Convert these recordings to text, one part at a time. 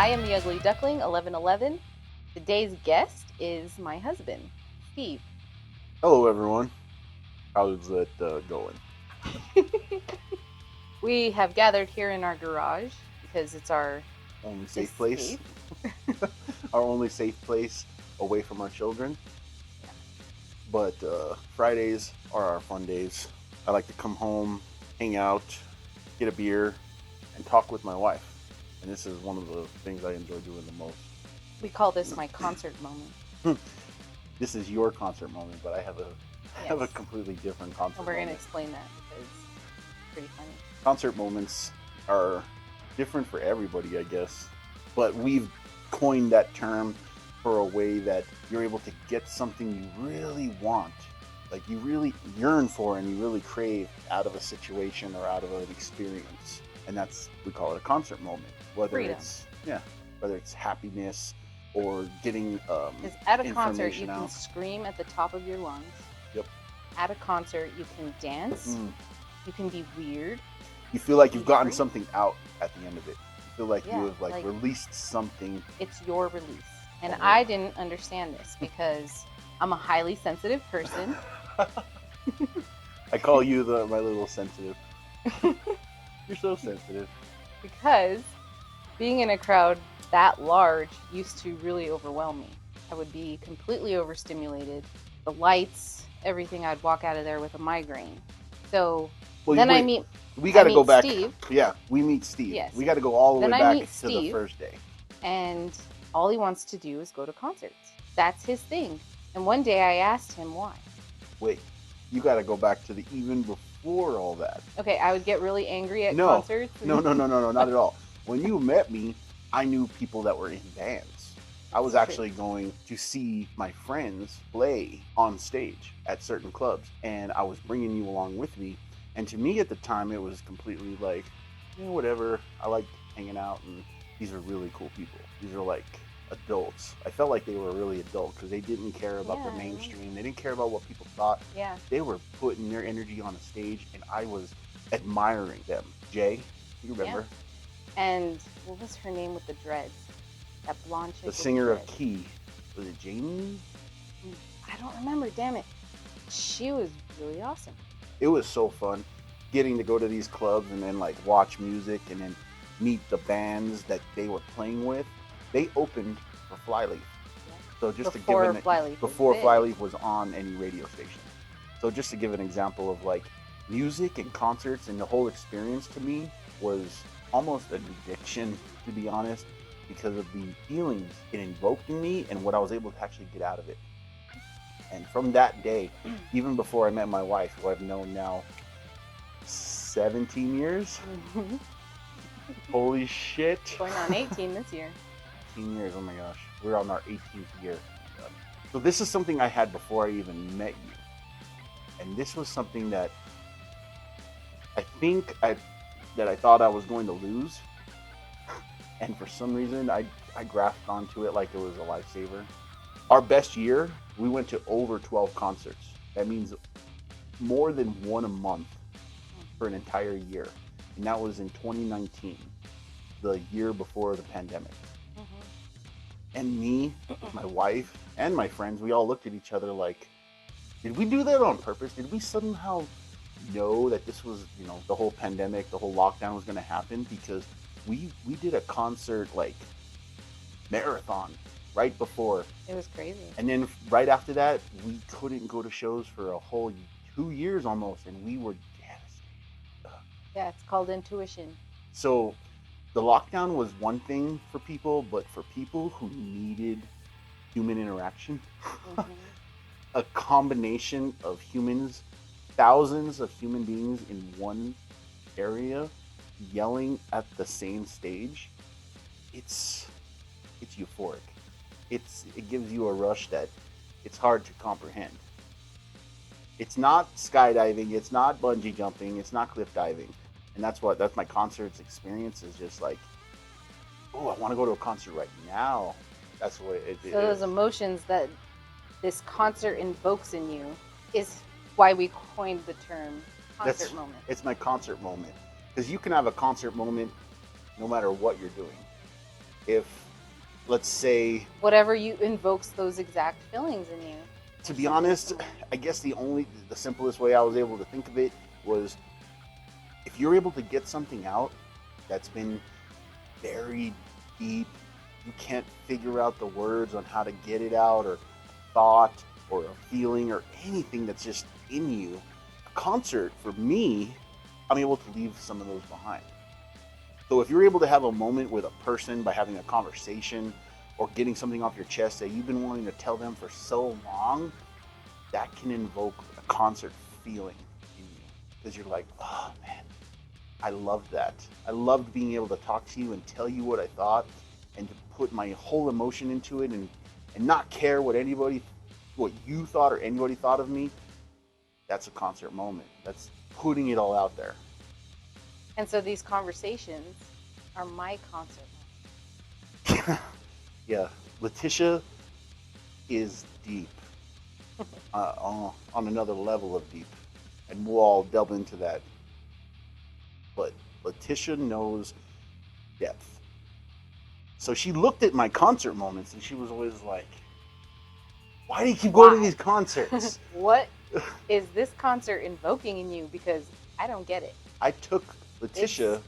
I am the Ugly Duckling 1111. Today's guest is my husband, Steve. Hello, everyone. How's it going? We have gathered here in our garage because it's our Only safe place. Our only safe place away from our children. Yeah. But Fridays are our fun days. I like to come home, hang out, get a beer, and talk with my wife. And this is one of the things I enjoy doing the most. We call this my concert moment. This is your concert moment, but I have a completely different concert And we're going to moment. explain that because it's pretty funny. Concert moments are different for everybody, I guess. But we've coined that term for a way that you're able to get something you really want, like you really yearn for and you really crave out of a situation or out of an experience. And we call it a concert moment. Whether Freedom. whether it's happiness or getting Because at a concert, you information can out. scream at the top of your lungs. Yep. At a concert, you can dance. You can be weird. You feel like you've Be gotten free. something out at the end of it. You feel like you have like- released something. It's your release. And Oh. I didn't understand this because I'm a highly sensitive person. I call you my little sensitive. You're so sensitive. Because being in a crowd that large used to really overwhelm me. I would be completely overstimulated. The lights, everything, I'd walk out of there with a migraine. So Well, then I wait, meet we got to I go meet back. Steve. Yeah, we meet Steve. Yes. We got to go all the Then way I back meet to the Steve. first day. And all he wants to do is go to concerts. That's his thing. And one day I asked him why. Wait, you got to go back to the even before all that. Okay, I would get really angry at No. concerts. No, not at all. When you met me, I knew people that were in bands. I was That's actually going to see my friends play on stage at certain clubs, and I was bringing you along with me. And to me at the time, it was completely like, whatever. I like hanging out, and these are really cool people. These are like adults. I felt like they were really adult because they didn't care about Yeah, the I mainstream. They didn't care about what people thought. Yeah. They were putting their energy on a stage, and I was admiring them. Jay, you remember? And what was her name with the dreads? That blonde chick. The with singer of dreads. Key. Was it Jamie? I don't remember, damn it. She was really awesome. It was so fun getting to go to these clubs and then like watch music and then meet the bands that they were playing with. They opened for Flyleaf. Yeah. So just Before to give Flyleaf was before big. Flyleaf was on any radio station. So just to give an example of like music and concerts and the whole experience to me was almost an addiction, to be honest, because of the feelings it invoked in me and what I was able to actually get out of it. And from that day, even before I met my wife, who I've known now 17 years, holy shit. Going on 18 this year. 18 years, oh my gosh. We're on our 18th year. So this is something I had before I even met you. And this was something that I think I thought I was going to lose. And for some reason, I grasped onto it like it was a lifesaver. Our best year, we went to over 12 concerts. That means more than one a month for an entire year. And that was in 2019, the year before the pandemic. And me, my wife, and my friends, we all looked at each other like, did we do that on purpose? Did we somehow know that this was, the whole pandemic, the whole lockdown was going to happen? Because we did a concert like marathon right before. It was crazy. And then right after that, we couldn't go to shows for a whole 2 years almost, and we were devastated. Yeah, it's called intuition. So the lockdown was one thing for people, but for people who needed human interaction, a combination of humans, thousands of human beings in one area yelling at the same stage, it's euphoric. It gives you a rush that it's hard to comprehend. It's not skydiving, it's not bungee jumping, it's not cliff diving. And that's my concerts experience is just like, oh, I want to go to a concert right now. That's what it is. So those emotions that this concert invokes in you is why we coined the term concert moment. It's my concert moment. Because you can have a concert moment no matter what you're doing. if, let's say, Whatever you invokes those exact feelings in you. to be honest, I guess the simplest way I was able to think of it was, if you're able to get something out that's been buried deep, you can't figure out the words on how to get it out, or thought, or a feeling, or anything that's just in you. A concert, for me, I'm able to leave some of those behind. So if you're able to have a moment with a person by having a conversation or getting something off your chest that you've been wanting to tell them for so long, that can invoke a concert feeling in you. Because you're like, oh man, I loved that. I loved being able to talk to you and tell you what I thought, and to put my whole emotion into it, and not care what you thought or anybody thought of me. That's a concert moment. That's putting it all out there. And so these conversations are my concert Yeah, Letitia is deep, on another level of deep, and we'll all delve into that. But Letitia knows depth. So she looked at my concert moments and she was always like, why do you keep going to these concerts? What is this concert invoking in you? Because I don't get it. I took Letitia.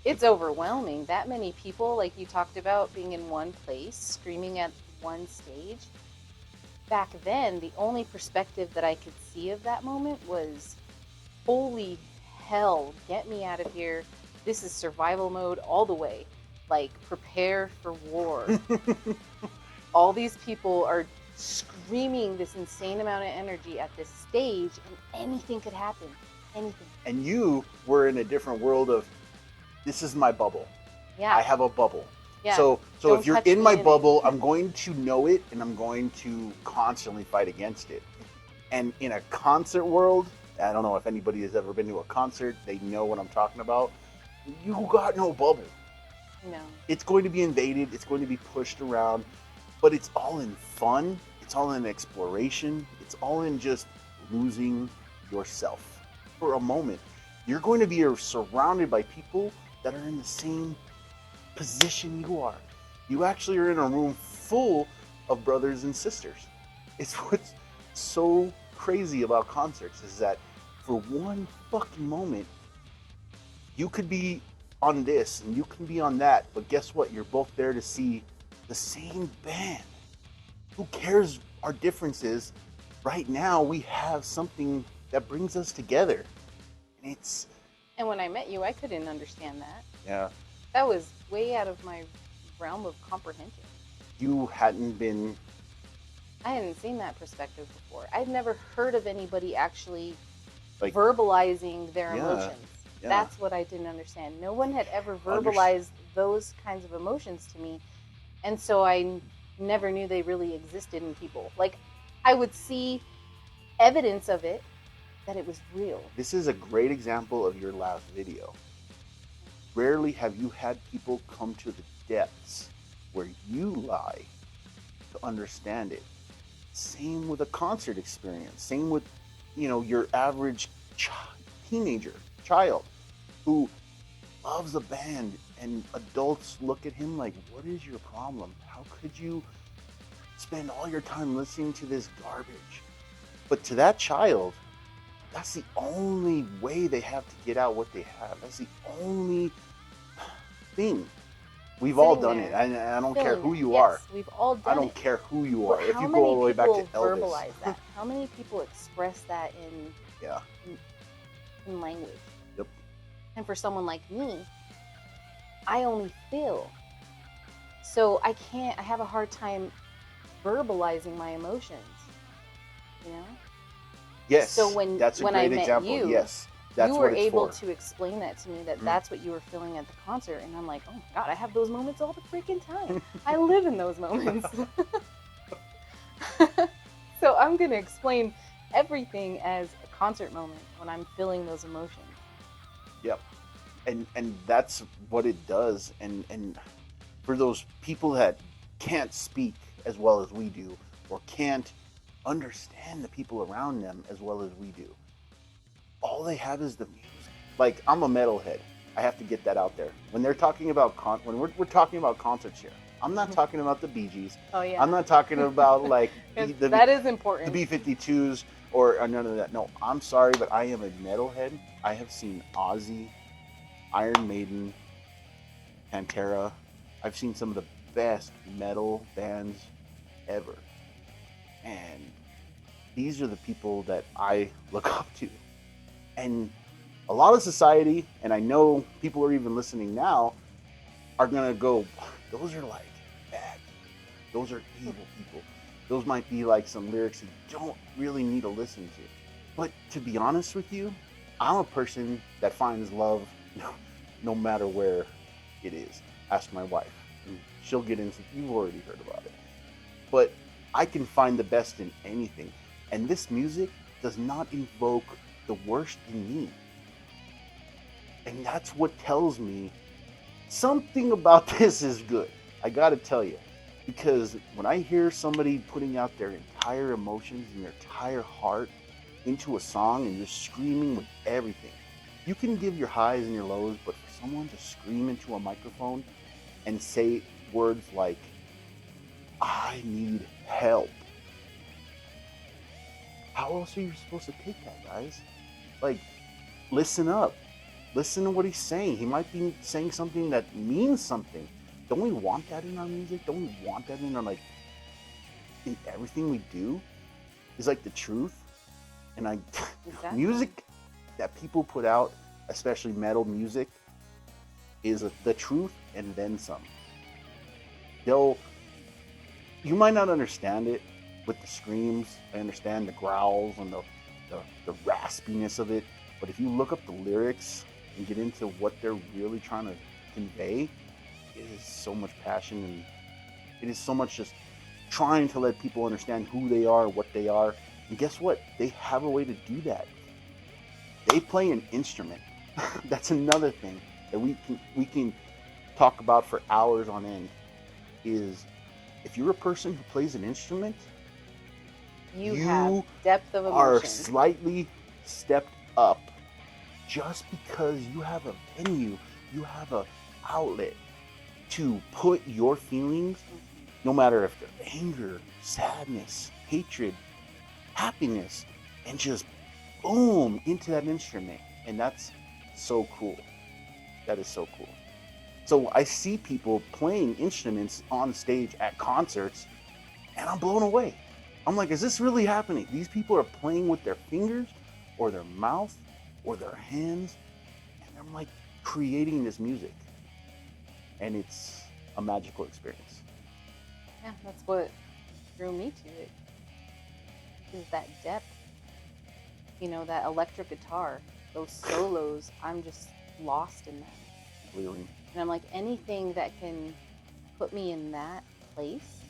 It's overwhelming. That many people, like you talked about, being in one place, screaming at one stage. Back then, the only perspective that I could see of that moment was, holy hell, get me out of here. This is survival mode all the way. Like, prepare for war. All these people are screaming this insane amount of energy at this stage, and anything could happen. Anything. And you were in a different world of, this is my bubble. Yeah. I have a bubble. Yeah. So if you're in my bubble, I'm going to know it, and I'm going to constantly fight against it. And in a concert world, I don't know if anybody has ever been to a concert, they know what I'm talking about. You got no bubble. No. It's going to be invaded, it's going to be pushed around, but it's all in fun, it's all in exploration, it's all in just losing yourself for a moment. You're going to be surrounded by people that are in the same position you are. You actually are in a room full of brothers and sisters. It's what's so crazy about concerts, is that for one fucking moment, you could be on this and you can be on that, but guess what? You're both there to see the same band. Who cares our differences? Right now, we have something that brings us together. And when I met you, I couldn't understand that. Yeah. That was way out of my realm of comprehension. You hadn't been... I hadn't seen that perspective before. I'd never heard of anybody actually verbalizing their emotions. Yeah. That's what I didn't understand. No one had ever verbalized those kinds of emotions to me. And so I never knew they really existed in people. Like, I would see evidence of it, that it was real. This is a great example of your last video. Rarely have you had people come to the depths where you lie to understand it. Same with a concert experience. Same with, your average child who loves a band, and adults look at him like, what is your problem? How could you spend all your time listening to this garbage? But to that child, that's the only way they have to get out what they have. That's the only thing. We've all done it. I don't care who you are. We've all done it. I don't care who you are. If you go all the way back to Elvis. Verbalize that? How many people express that in language? Yep. And for someone like me, I only feel. So I have a hard time verbalizing my emotions. Yes. So when I met example. you, yes, that's you were what it's able for. to explain that to me, that's what you were feeling at the concert. And I'm like, oh my God, I have those moments all the freaking time. I live in those moments. So I'm going to explain everything as a concert moment when I'm feeling those emotions. Yep. And that's what it does. And for those people that can't speak as well as we do, or can't understand the people around them as well as we do, all they have is the music. Like, I'm a metalhead. I have to get that out there. When they're talking about when we're talking about concerts here, I'm not talking about the Bee Gees. Oh yeah. I'm not talking about like That is important. the B-52s or none of that. No, I'm sorry, but I am a metalhead. I have seen Ozzy, Iron Maiden, Pantera. I've seen some of the best metal bands ever. And these are the people that I look up to. And a lot of society, and I know people are even listening now, are going to go, those are like bad. Those are evil people. Those might be like some lyrics that you don't really need to listen to. But to be honest with you, I'm a person that finds love no matter where it is. Ask my wife. And she'll get into, you've already heard about it. But I can find the best in anything. And this music does not invoke the worst in me. And that's what tells me something about this is good. I gotta tell you. Because when I hear somebody putting out their entire emotions and their entire heart into a song and just screaming with everything, you can give your highs and your lows, but for someone to scream into a microphone and say words like, I need help. How else are you supposed to take that, guys? Like, listen up. Listen to what he's saying. He might be saying something that means something. Don't we want that in our music? Don't we want that in our, like, in everything we do? Is like the truth. And Exactly. music that people put out, especially metal music, is the truth and then some. You might not understand it with the screams. I understand the growls and the raspiness of it. But if you look up the lyrics and get into what they're really trying to convey, it is so much passion, and it is so much just trying to let people understand who they are, what they are. And guess what? They have a way to do that. They play an instrument. That's another thing that we can talk about for hours on end. Is if you're a person who plays an instrument, you have depth of emotion. Are slightly stepped up just because you have a venue, you have a outlet to put your feelings, no matter if they're anger, sadness, hatred, happiness, and just boom into that instrument. And that's so cool. That is so cool. So I see people playing instruments on stage at concerts, and I'm blown away. I'm like, is this really happening? These people are playing with their fingers or their mouth or their hands, and they're like creating this music. And it's a magical experience. Yeah, that's what drew me to it. Is that depth. You know, that electric guitar, those solos, I'm just lost in them. Completely. And I'm like, anything that can put me in that place,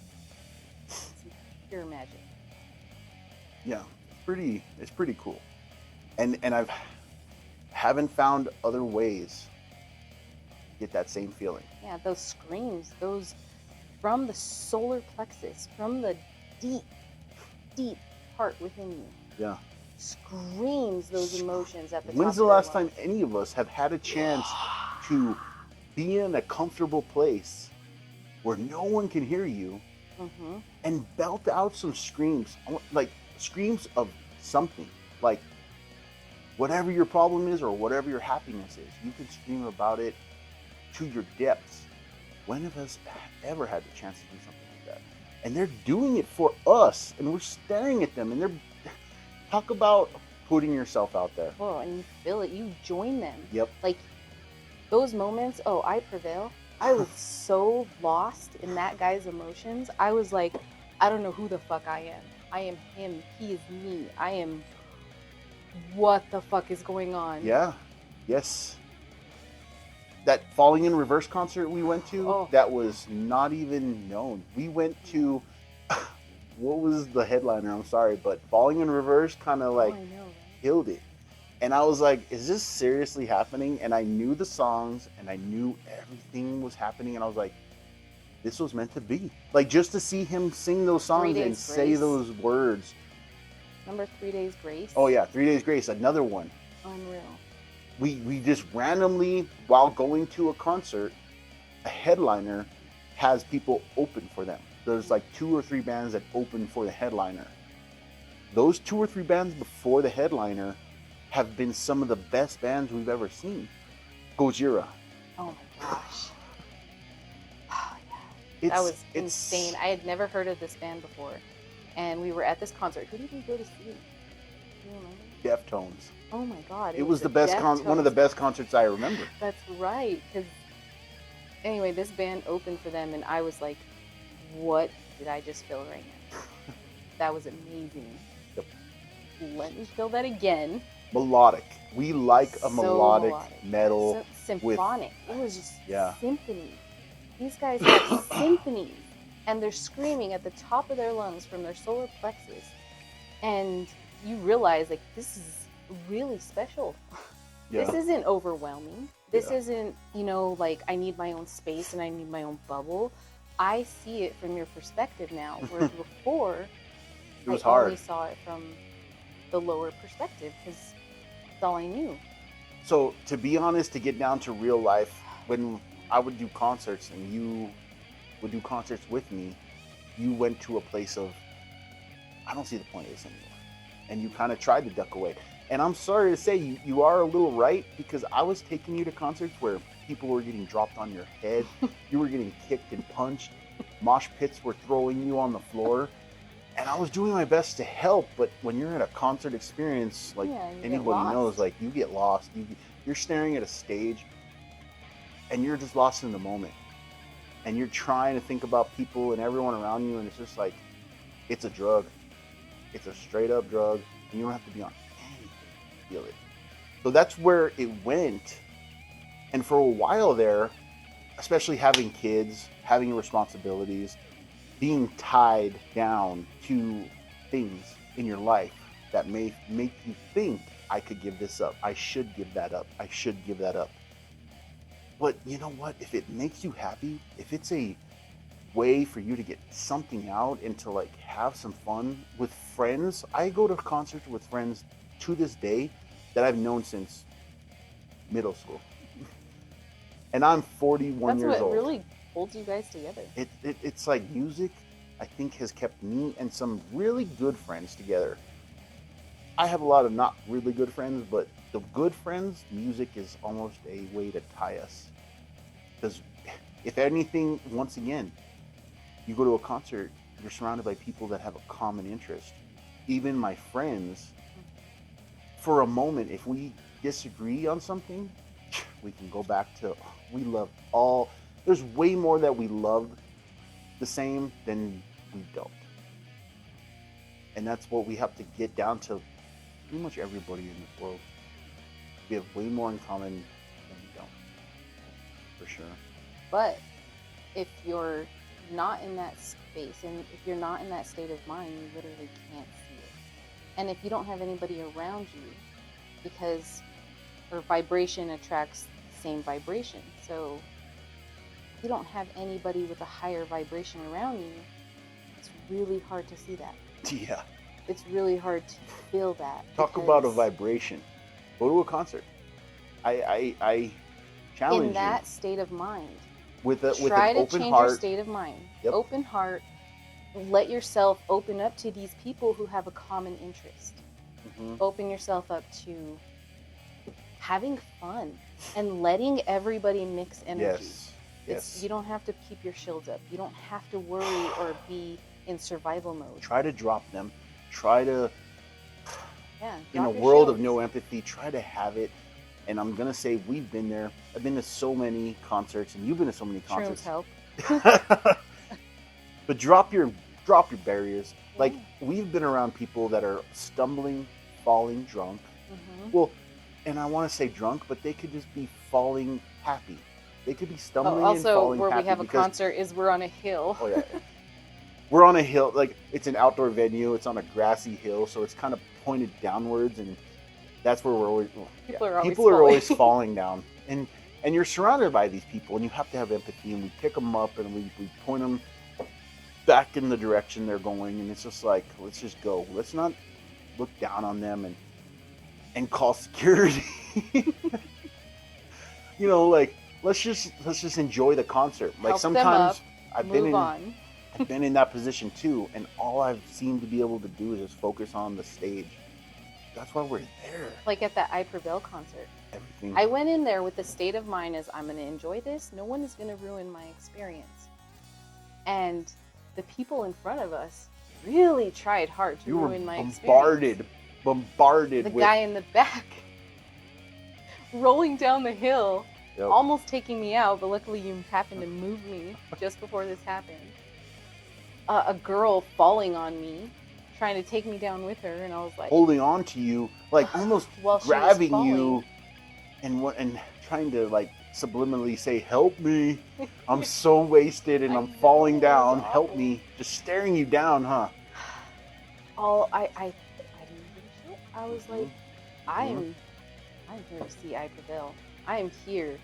it's pure magic. Yeah, it's pretty cool. And I've haven't found other ways to get that same feeling. Yeah, those screams, those from the solar plexus, from the deep, deep part within you. Yeah. Screams those emotions at the top. When's the last time any of us have had a chance to be in a comfortable place where no one can hear you and belt out some screams, like screams of something, like whatever your problem is or whatever your happiness is, you can scream about it to your depths. When have us ever had the chance to do something like that? And they're doing it for us, and we're staring at them, and they're talk about putting yourself out there. Oh, and you feel it. You join them. Yep. Like those moments. Oh, I prevail. I was so lost in that guy's emotions. I was like, I don't know who the fuck I am. I am him. He is me. I am. What the fuck is going on? Yeah. Yes. That Falling in Reverse concert we went to, that was not even known. We went to, what was the headliner? I'm sorry, but Falling in Reverse kind of like killed it. And I was like, is this seriously happening? And I knew the songs and I knew everything was happening. And I was like, this was meant to be. Like, just to see him sing those songs and say those words. Remember 3 Days Grace? Oh yeah, 3 Days Grace, another one. Unreal. We just randomly, while going to a concert, a headliner has people open for them. There's like 2 or 3 bands that open for the headliner. Those 2 or 3 bands before the headliner have been some of the best bands we've ever seen. Gojira. Oh my gosh. Oh, yeah. It's, That was it's insane. I had never heard of this band before. And we were at this concert. Who did we go to see? Do you remember? Deftones. Oh my god. It was the best one of the best concerts I remember. That's right. Because anyway, this band opened for them, and I was like, what did I just feel right now? That was amazing. Yep. Let me feel that again. Melodic. We like a melodic metal. Symphonic. It was just Yeah. symphony. These guys have symphonies, and they're screaming at the top of their lungs from their solar plexus. And you realize, like, this is really special. Yeah. This isn't overwhelming. This Yeah. isn't, like, I need my own space and I need my own bubble. I see it from your perspective now, whereas before, It was I hard. only saw it from the lower perspective because that's all I knew. So, to be honest, to get down to real life, when I would do concerts and you would do concerts with me, you went to a place of, I don't see the point of this anymore. And you kind of tried to duck away. And I'm sorry to say, you are a little right, because I was taking you to concerts where people were getting dropped on your head, you were getting kicked and punched, mosh pits were throwing you on the floor, and I was doing my best to help. But when you're at a concert experience, like anybody knows, like, you get lost. You're staring at a stage, and you're just lost in the moment, and you're trying to think about people and everyone around you, and it's just like, it's a drug. It's a straight up drug, and you don't have to be on anything to feel it. So that's where it went. And for a while there, especially having kids, having responsibilities, being tied down to things in your life that may make you think, I could give this up, I should give that up, I should give that up. But you know what? If it makes you happy, if it's a way for you to get something out and to, like, have some fun with friends. I go to concerts with friends to this day that I've known since middle school. And I'm 41 years old. That's what really holds you guys together. It's like music, I think, has kept me and some really good friends together. I have a lot of not really good friends, but the good friends, music is almost a way to tie us. Because if anything, once again, you go to a concert, you're surrounded by people that have a common interest. Even my friends, for a moment, if we disagree on something, we can go back to, we love all, there's way more that we love the same than we don't. And that's what we have to get down to pretty much everybody in this world. We have way more in common than we don't. For sure. But if you're not in that space, and if you're not in that state of mind, you literally can't see it. And if you don't have anybody around you, because or vibration attracts the same vibration, so if you don't have anybody with a higher vibration around you, it's really hard to see that. Yeah. It's really hard to feel that. Talk about a vibration. Go to a concert. I challenge you. In that state of mind. With an open heart. Try to change your state of mind. Yep. Open heart. Let yourself open up to these people who have a common interest. Mm-hmm. Open yourself up to having fun and letting everybody mix energy. Yes. You don't have to keep your shields up. You don't have to worry or be in survival mode. Try to drop them. Try to, in a your world shields. of no empathy, try to have it. And I'm going to say, we've been there. I've been to so many concerts, and you've been to so many concerts. Shrooms help. But drop your barriers. Yeah. Like, we've been around people that are stumbling, falling drunk. Mm-hmm. Well, and I want to say drunk, but they could just be falling happy. They could be stumbling and falling happy. Also, where we have a concert is we're on a hill. Oh, yeah. We're on a hill. Like, it's an outdoor venue. It's on a grassy hill, so it's kind of pointed downwards, and that's where we're always... Well, people are always falling down. And you're surrounded by these people, and you have to have empathy, and we pick them up, and we point them back in the direction they're going, and it's just like, let's just go. Let's not look down on them and call security. Like, let's just enjoy the concert. Like, help sometimes I've been Move in on. I've been in that position too, and all I've seemed to be able to do is just focus on the stage. That's why we're there. Like at that I Prevail concert. Everything. I went in there with the state of mind as I'm going to enjoy this. No one is going to ruin my experience. And the people in front of us really tried hard to You were ruin my bombarded experience. The with guy in the back rolling down the hill, Yep. almost taking me out, but luckily you happened to move me just before this happened. A girl falling on me, trying to take me down with her, and I was like holding on to you, like almost while she was grabbing you, falling. and trying to like subliminally say, "Help me! I'm so wasted and I I'm know, falling it was down. Help awful. me!" Just staring you down, huh? I didn't give a shit. I was like, I'm here to see I Prevail. I am here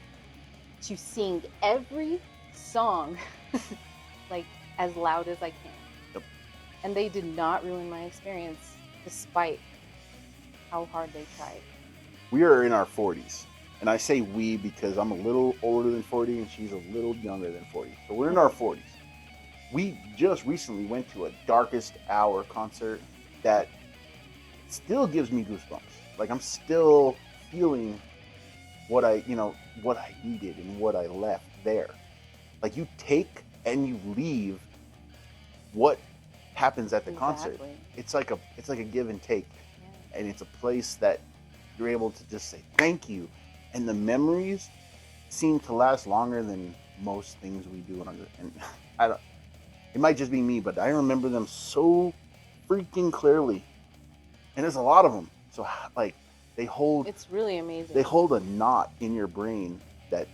to sing every song like as loud as I can. Yep. And they did not ruin my experience despite how hard they tried. We are in our 40s. And I say we because I'm a little older than 40 and she's a little younger than 40. So we're in our 40s. We just recently went to a Darkest Hour concert that still gives me goosebumps. Like I'm still feeling what I needed and what I left there. Like you take and you leave what happens at the concert. It's like a give and take. Yeah. And it's a place that you're able to just say thank you. And the memories seem to last longer than most things we do. And it might just be me, but I remember them so freaking clearly. And there's a lot of them. So like it's really amazing. They hold a knot in your brain that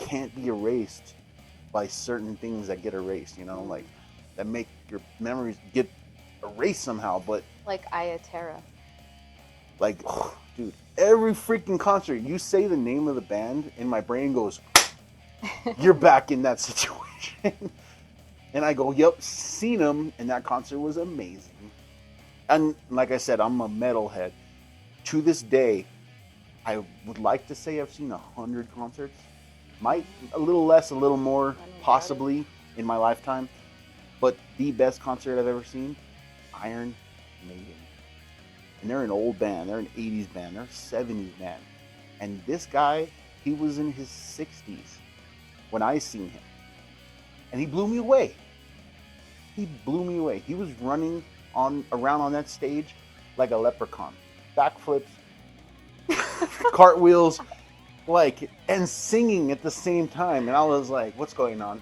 can't be erased by certain things that get erased, like that make your memories get erased somehow. But like Ayaterra. Like, dude, every freaking concert, you say the name of the band, and my brain goes, you're back in that situation. And I go, yep, seen them, and that concert was amazing. And like I said, I'm a metalhead. To this day, I would like to say I've seen 100 concerts. Might a little less, a little more, possibly in my lifetime. But the best concert I've ever seen, Iron Maiden. And they're an old band. They're an 80s band. They're a 70s band. And this guy, he was in his 60s when I seen him. And he blew me away. He blew me away. He was running around on that stage like a leprechaun. Backflips, cartwheels, and singing at the same time. And I was like, what's going on?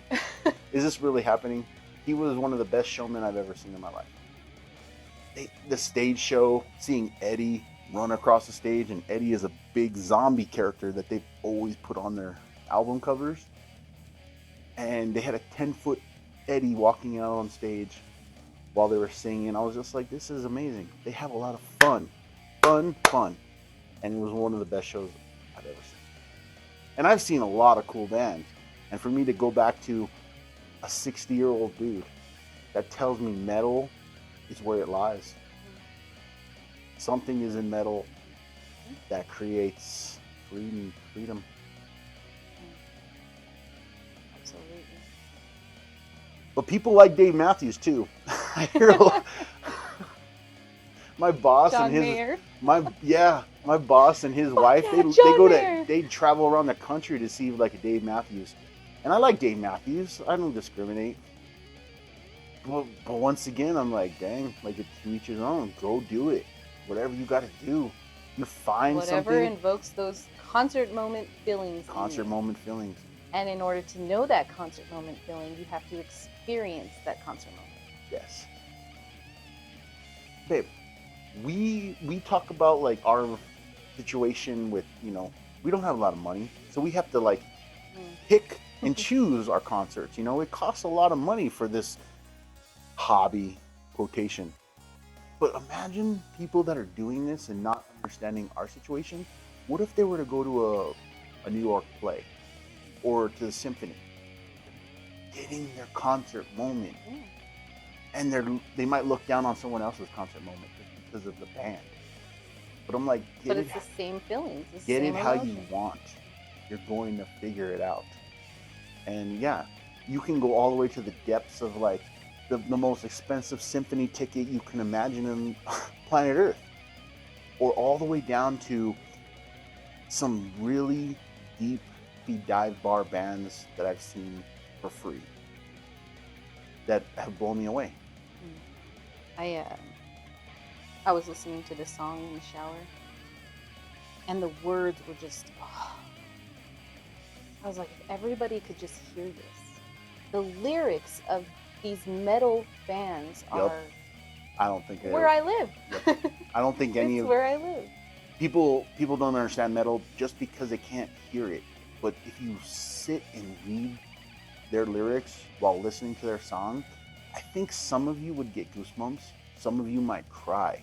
Is this really happening? He was one of the best showmen I've ever seen in my life. The stage show, seeing Eddie run across the stage, and Eddie is a big zombie character that they've always put on their album covers. And they had a 10-foot Eddie walking out on stage while they were singing. I was just like, this is amazing. They have a lot of fun. And it was one of the best shows I've ever seen. And I've seen a lot of cool bands. And for me to go back to a 60-year-old dude that tells me metal is where it lies. Something is in metal that creates freedom. Absolutely. But people like Dave Matthews too. I hear a lot. My boss John and Mayer. my boss and his wife, they travel around the country to see like a Dave Matthews. And I like Dave Matthews. I don't discriminate. But once again, I'm like, dang, like it's to each his own. Go do it. Whatever you got to do. You find whatever something. Invokes those concert moment feelings. And in order to know that concert moment feeling, you have to experience that concert moment. Yes. Babe, we talk about like our situation with, we don't have a lot of money. So we have to pick and choose our concerts. It costs a lot of money for this hobby, quotation. But imagine people that are doing this and not understanding our situation. What if they were to go to a New York play or to the symphony? Getting their concert moment. Yeah. And they might look down on someone else's concert moment just because of the band. But I'm like, it's the same feelings. Get it how you want. You're going to figure it out. And yeah, you can go all the way to the depths of like the most expensive symphony ticket you can imagine in planet Earth, or all the way down to some really deep dive bar bands that I've seen for free that have blown me away. I was listening to this song in the shower, and the words were just, oh. I was like, if everybody could just hear this. The lyrics of these metal bands are I don't think where I live. Yep. I don't think any it's of where I live. People don't understand metal just because they can't hear it. But if you sit and read their lyrics while listening to their song, I think some of you would get goosebumps. Some of you might cry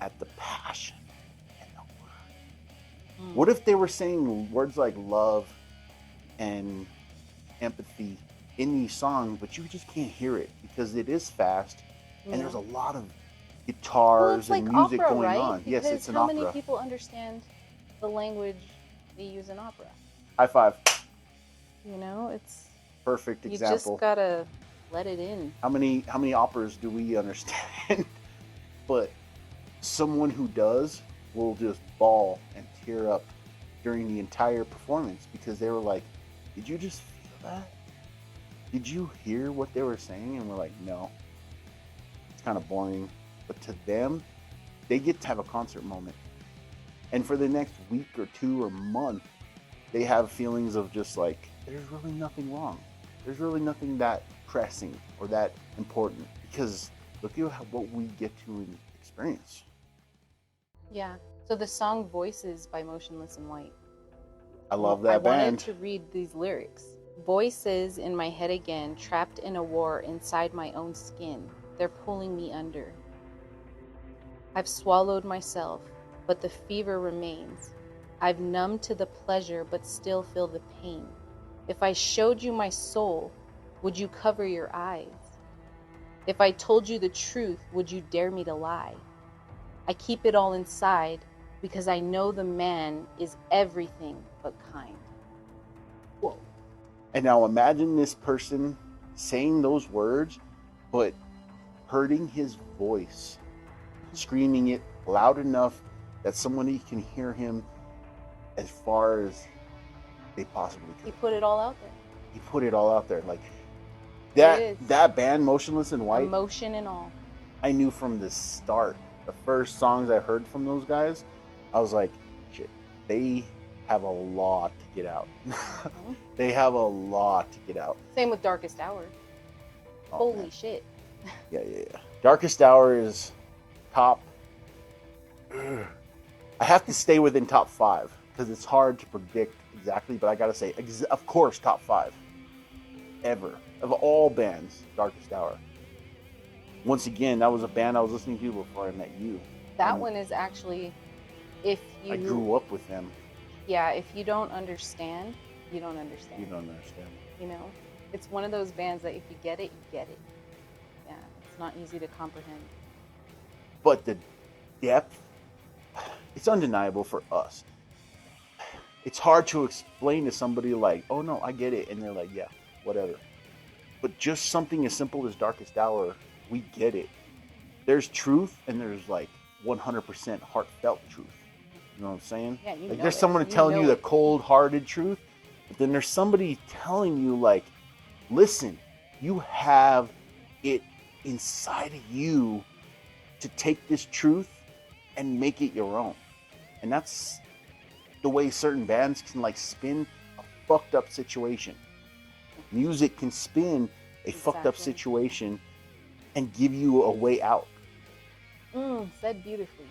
at the passion and the word. What if they were saying words like love and empathy in these songs, but you just can't hear it because it is fast and there's a lot of guitars like and music opera, going right? on. Because yes, it's an how opera. many people understand the language they use in opera? High five. You know, it's perfect example. You just gotta let it in. How many operas do we understand? But someone who does will just bawl and tear up during the entire performance because they were like, did you just feel that? Did you hear what they were saying? And we're like, no. It's kind of boring. But to them, they get to have a concert moment. And for the next week or two or month, they have feelings of just like, there's really nothing wrong. There's really nothing that pressing or that important. Because look at what we get to experience. Yeah. So the song Voices by Motionless in White. I love that band. I wanted to read these lyrics. Voices in my head again, trapped in a war inside my own skin. They're pulling me under. I've swallowed myself, but the fever remains. I've numbed to the pleasure, but still feel the pain. If I showed you my soul, would you cover your eyes? If I told you the truth, would you dare me to lie? I keep it all inside because I know the man is everything but kind. Whoa. And now imagine this person saying those words, but hurting his voice, screaming it loud enough that somebody can hear him as far as they possibly could. He put it all out there. He put it all out there. Like that band, Motionless in White. Emotion and all. I knew from the start, the first songs I heard from those guys, I was like, shit, they have a lot to get out. They have a lot to get out. Same with Darkest Hour. Oh, holy man. Shit. Yeah. Darkest Hour is top. I have to stay within top 5 because it's hard to predict exactly, but I gotta say, of course, top 5 ever of all bands. Darkest Hour. Once again, that was a band I was listening to before I met you. That one is actually, if you... I grew up with them. Yeah, if you don't understand, you don't understand. You don't understand. You know? It's one of those bands that if you get it, you get it. Yeah, it's not easy to comprehend. But the depth, it's undeniable for us. It's hard to explain to somebody like, oh no, I get it. And they're like, yeah, whatever. But just something as simple as Darkest Hour, we get it. There's truth and there's like 100% heartfelt truth. You know what I'm saying? Yeah, like there's someone telling you the cold-hearted truth, but then there's somebody telling you like, listen, you have it inside of you to take this truth and make it your own. And that's the way certain bands can like spin a fucked up situation. Music can spin a fucked up situation and give you a way out. Said beautifully.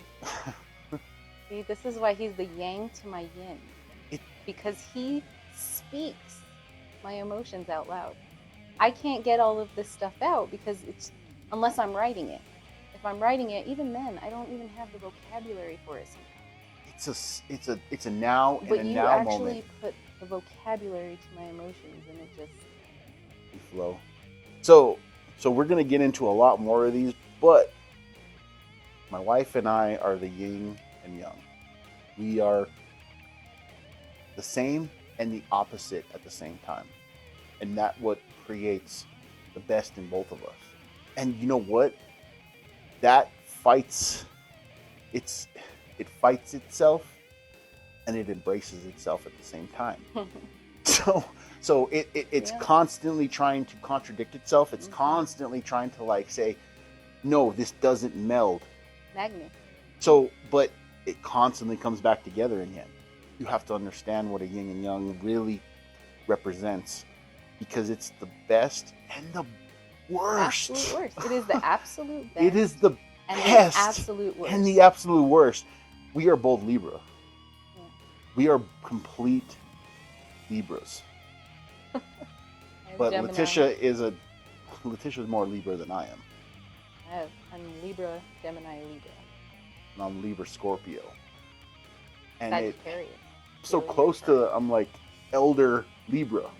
See, this is why he's the yang to my yin. Because he speaks my emotions out loud. I can't get all of this stuff out because it's unless I'm writing it. If I'm writing it, even then, I don't even have the vocabulary for it sometimes. It's a now and a now moment. But you actually put the vocabulary to my emotions, and it just flow. So we're gonna get into a lot more of these, but my wife and I are the yin and yang. We are the same and the opposite at the same time. and that what creates the best in both of us. And you know what? That fights it fights itself and it embraces itself at the same time. It's constantly trying to contradict itself. It's constantly trying to like say, no, this doesn't meld. Magnet. So, but it constantly comes back together again. You have to understand what a yin and yang really represents, because it's the best and the worst. Absolute worst. It is the absolute best. It is the and best the absolute worst. and the absolute worst. We are both Libra. Yeah. We are complete Libras. But Gemini. Letitia's more Libra than I am. I'm Libra, Gemini, Libra. And I'm Libra, Scorpio. And Sagittarius. So close to, I'm like elder Libra.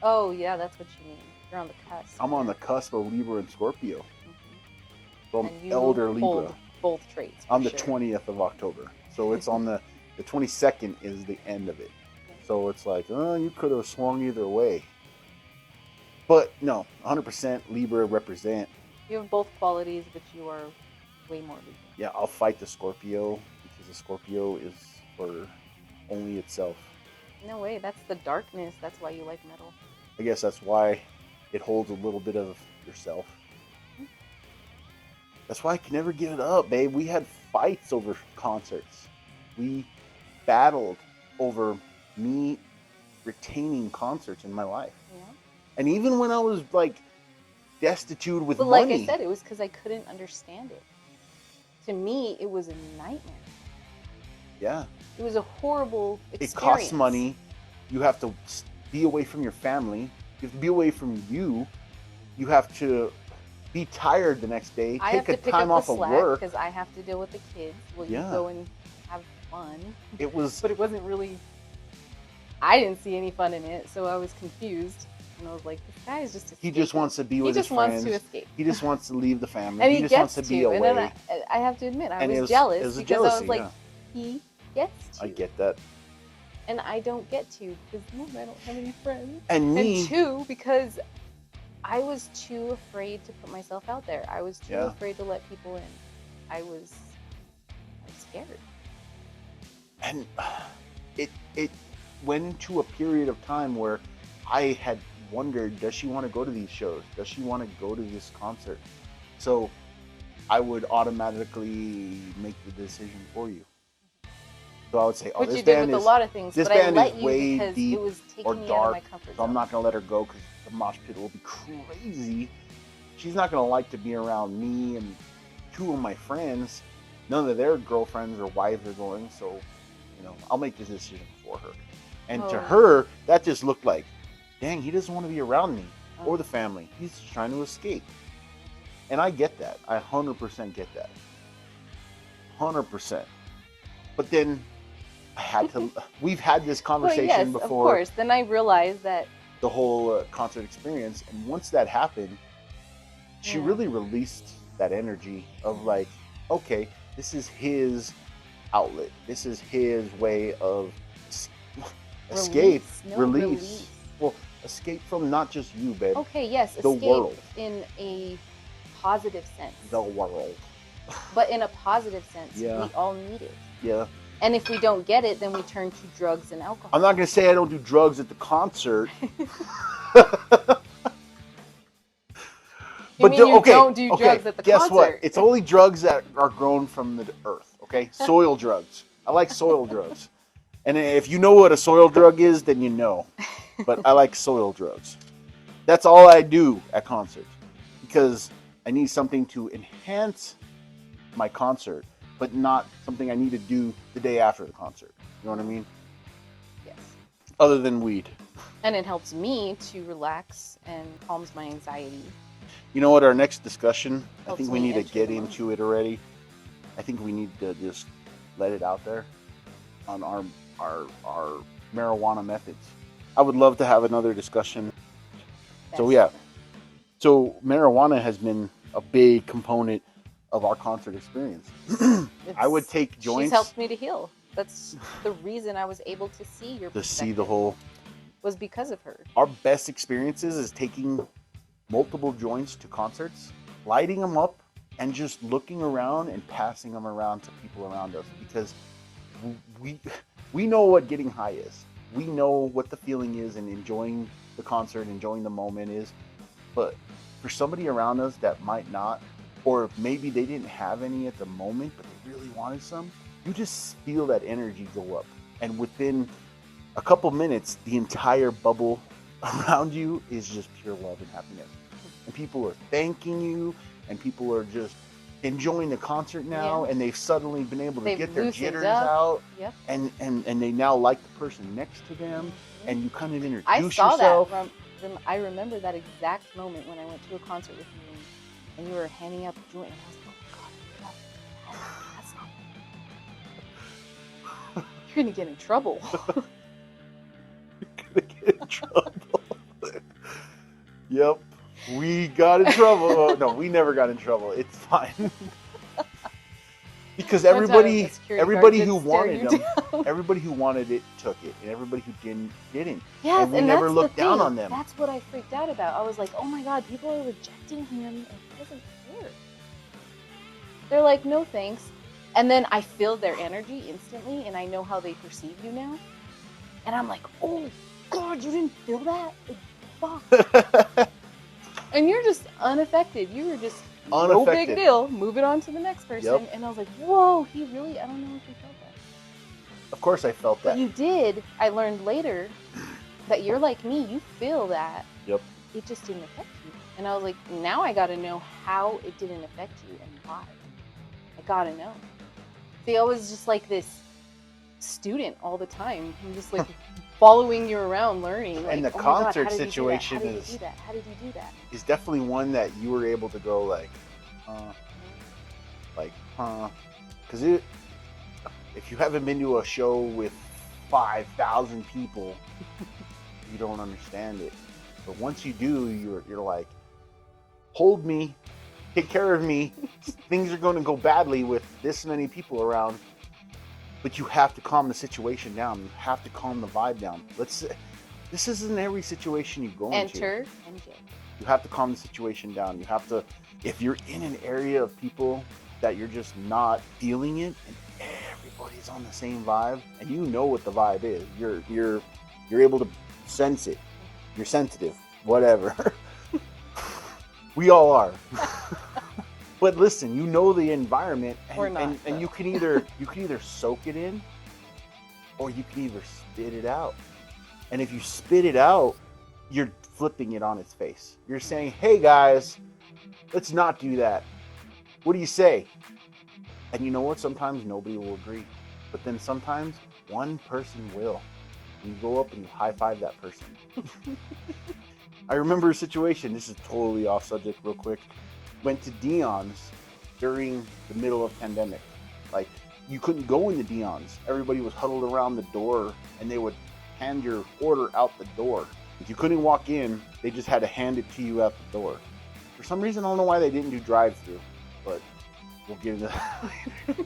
Oh yeah, that's what you mean. You're on the cusp. I'm on the cusp of Libra and Scorpio. So and I'm elder Libra. Both traits. On the 20th of October. So it's on the 22nd is the end of it. So it's like, oh, you could have swung either way. But no, 100% Libra represent. You have both qualities, but you are way more Libra. Yeah, I'll fight the Scorpio because the Scorpio is for only itself. No way, that's the darkness. That's why you like metal. I guess that's why it holds a little bit of yourself. That's why I can never give it up, babe. We had fights over concerts. We battled over me retaining concerts in my life. Yeah. And even when I was like destitute with money. Like I said, it was because I couldn't understand it. To me, it was a nightmare. Yeah. It was a horrible experience. It costs money. You have to be away from your family. You have to be away from you. You have to be tired the next day. Take a time off of work because I have to deal with the kids. Well, you go and have fun. It was, but it wasn't really. I didn't see any fun in it, so I was confused, and I was like, "This guy is just." Escaping. He just wants to be with his friends. He just wants to escape. He just wants to leave the family. And he just gets wants to be away. And then I have to admit, I was jealous because jealousy, I was like, he gets to. I get that. And I don't get to because one, I don't have any friends, and two, because I was too afraid to put myself out there. I was too afraid to let people in. I was scared. And it went into a period of time where I had wondered, does she want to go to these shows? Does she want to go to this concert? So I would automatically make the decision for you. So I would say, this band is a lot of things, this but band I let is way you because deep it was taking or me dark, out of my comfort zone. So I'm not going to let her go because the mosh pit will be crazy. She's not going to like to be around me and two of my friends. None of their girlfriends or wives are going, so I'll make this decision for her. And to her, that just looked like, dang, he doesn't want to be around me or the family. He's just trying to escape. And I get that. I 100% get that. 100%. But then I had to. We've had this conversation before. Of course. Then I realized that the whole concert experience, and once that happened, she really released that energy of like, okay, this is his outlet. This is his way of escape, release. Well, escape from not just you, babe. Okay, yes, the escape world in a positive sense. The world. But in a positive sense, we all need it. Yeah. And if we don't get it, then we turn to drugs and alcohol. I'm not going to say I don't do drugs at the concert. But you don't do drugs at the guess concert. What? It's only drugs that are grown from the earth, okay? Soil drugs. I like soil drugs. And if you know what a soil drug is, then you know. But I like soil drugs. That's all I do at concerts. Because I need something to enhance my concert, but not something I need to do the day after the concert. You know what I mean? Yes. Other than weed. And it helps me to relax and calms my anxiety. You know what? Our next discussion, I think we need to get into it already. I think we need to just let it out there on our marijuana methods. I would love to have another discussion. So yeah. So marijuana has been a big component of our concert experience. I would take joints. She's helped me to heal. That's the reason I was able to see your perspective. To see the whole. was because of her. Our best experiences is taking multiple joints to concerts, lighting them up, and just looking around and passing them around to people around us, because we we know what getting high is. We know what the feeling is, and enjoying the concert, enjoying the moment is. But for somebody around us that might not, or maybe they didn't have any at the moment, but they really wanted some, you just feel that energy go up. And within a couple minutes, the entire bubble around you is just pure love and happiness. And people are thanking you, and people are just enjoying the concert now, and they've suddenly been able to get their jitters out, and they now like the person next to them, and you kind of introduce yourself. I remember that exact moment when I went to a concert with you, and you were handing out the joint, and I was like, oh God, that's not. You're gonna get in trouble. You're gonna get in trouble. Yep. We got in trouble. No, we never got in trouble. It's fine. Because everybody who wanted them, everybody who wanted it took it, and everybody who didn't. Yes, and we never looked down on them. That's what I freaked out about. I was like, oh my God, people are rejecting him, and he doesn't care. They're like, no thanks. And then I feel their energy instantly, and I know how they perceive you now. And I'm like, oh God, you didn't feel that? Fuck. And you're just unaffected. You were just no big deal. Move it on to the next person. Yep. And I was like, whoa, he really, I don't know if he felt that. Of course I felt that. But you did. I learned later that you're like me. You feel that. Yep. It just didn't affect you. And I was like, now I got to know how it didn't affect you and why. I got to know. See, I was just like this student all the time. I'm just like following you around, learning. Like, and the concert situation is how did you do that? Is definitely one that you were able to go because if you haven't been to a show with 5,000 people, you don't understand it. But once you do, you're like, hold me, take care of me. Things are going to go badly with this many people around. But you have to calm the situation down. You have to calm the vibe down. This isn't every situation you go into. Enter MJ. You have to calm the situation down. You have to, if you're in an area of people that you're just not feeling it, and everybody's on the same vibe, and you know what the vibe is. You're able to sense it. You're sensitive. Whatever. We all are. But listen, you know the environment, and you can either soak it in, or you can either spit it out. And if you spit it out, you're flipping it on its face. You're saying, "Hey guys, let's not do that. What do you say?" And you know what? Sometimes nobody will agree, but then sometimes one person will. You go up and you high five that person. I remember a situation. This is totally off subject, real quick. Went to Dion's during the middle of pandemic. Like, you couldn't go into Dion's. Everybody was huddled around the door, and they would hand your order out the door. If you couldn't walk in, they just had to hand it to you out the door. For some reason, I don't know why they didn't do drive-through, but we'll get into that later.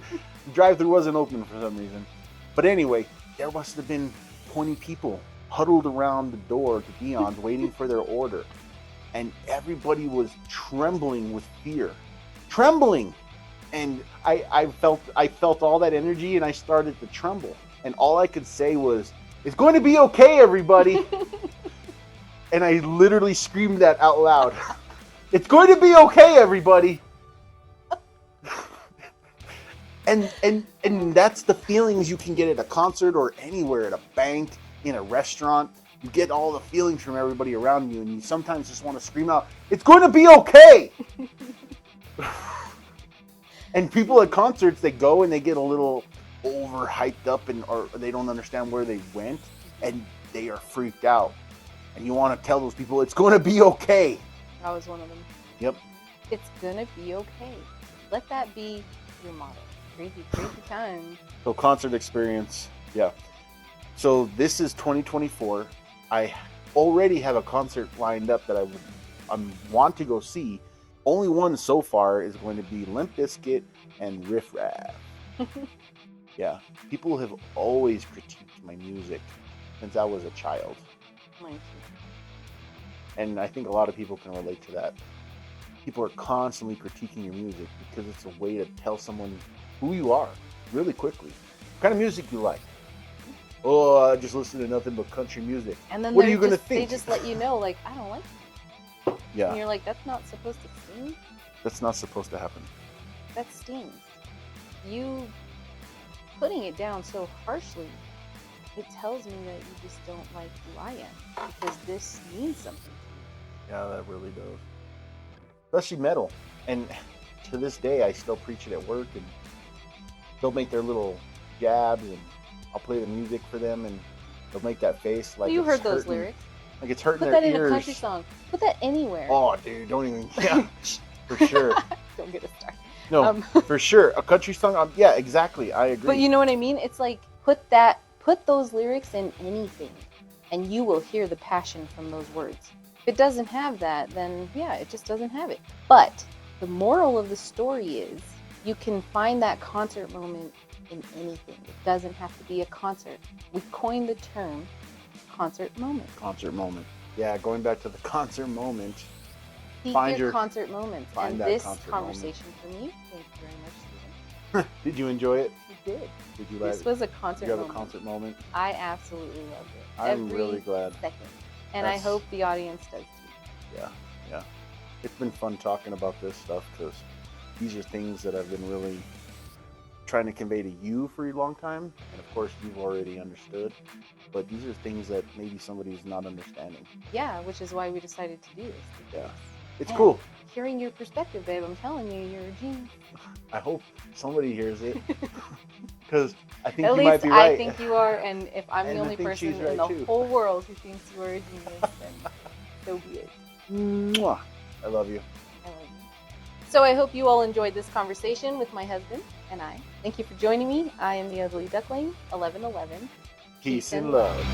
Drive-through wasn't open for some reason. But anyway, there must have been 20 people huddled around the door to Dion's waiting for their order. And everybody was trembling with fear. Trembling! And I felt all that energy, and I started to tremble. And all I could say was, "It's going to be okay, everybody!" And I literally screamed that out loud. "It's going to be okay, everybody!" And that's the feelings you can get at a concert or anywhere, at a bank, in a restaurant. You get all the feelings from everybody around you, and you sometimes just want to scream out, "It's going to be okay!" And people at concerts, they go and they get a little over hyped up, or they don't understand where they went, and they are freaked out. And you want to tell those people, "It's going to be okay." I was one of them. Yep. It's going to be okay. Let that be your motto. Crazy, crazy time. So concert experience, yeah. So this is 2024. I already have a concert lined up that I want to go see. Only one so far is going to be Limp Bizkit and Riff Raff. Yeah, people have always critiqued my music since I was a child. Mine too. And I think a lot of people can relate to that. People are constantly critiquing your music because it's a way to tell someone who you are really quickly. What kind of music you like? Oh, I just listen to nothing but country music. And then what are you going to they think? just let you know, like, I don't like it. Yeah. And you're like, that's not supposed to sting? That's not supposed to happen. That stings. You putting it down so harshly, it tells me that you just don't like who I am. Because this means something. Yeah, that really does. Especially metal. And to this day, I still preach it at work, and they'll make their little jabs, and I'll play the music for them, and they'll make that face like You it's heard those hurting, lyrics. like it's hurting Put their that in ears. a country song. Put that anywhere. Oh, dude, don't even. Yeah, for sure. Don't get us started. No, for sure. A country song. Yeah, exactly. I agree. But you know what I mean? It's like put those lyrics in anything, and you will hear the passion from those words. If it doesn't have that, then yeah, it just doesn't have it. But the moral of the story is you can find that concert moment in anything. It doesn't have to be a concert. We coined the term concert moment. Concert moment. Yeah, going back to the concert moment. Seek Find your your concert moments. find And that this concert conversation for me, thank you very much, Stephen. Did you enjoy it? You did. Did you This like? was a Did concert you have moment. a concert moment? I absolutely loved it. I'm Every really glad. second. And I That's- hope the audience does too. Yeah, yeah. It's been fun talking about this stuff because these are things that I've been really trying to convey to you for a long time, and of course you've already understood. But these are things that maybe somebody's not understanding. Yeah, which is why we decided to do this. Yeah, it's Man, cool. Hearing your perspective, babe, I'm telling you, you're a genius. I hope somebody hears it because I think At you might least be right. I think you are, and if I'm And the I only think person she's in right, the too. whole world who thinks you are a genius, then so be it. Mwah. I love you. I love you. So I hope you all enjoyed this conversation with my husband and I. Thank you for joining me. I am the Ugly Duckling, 1111. Peace and love.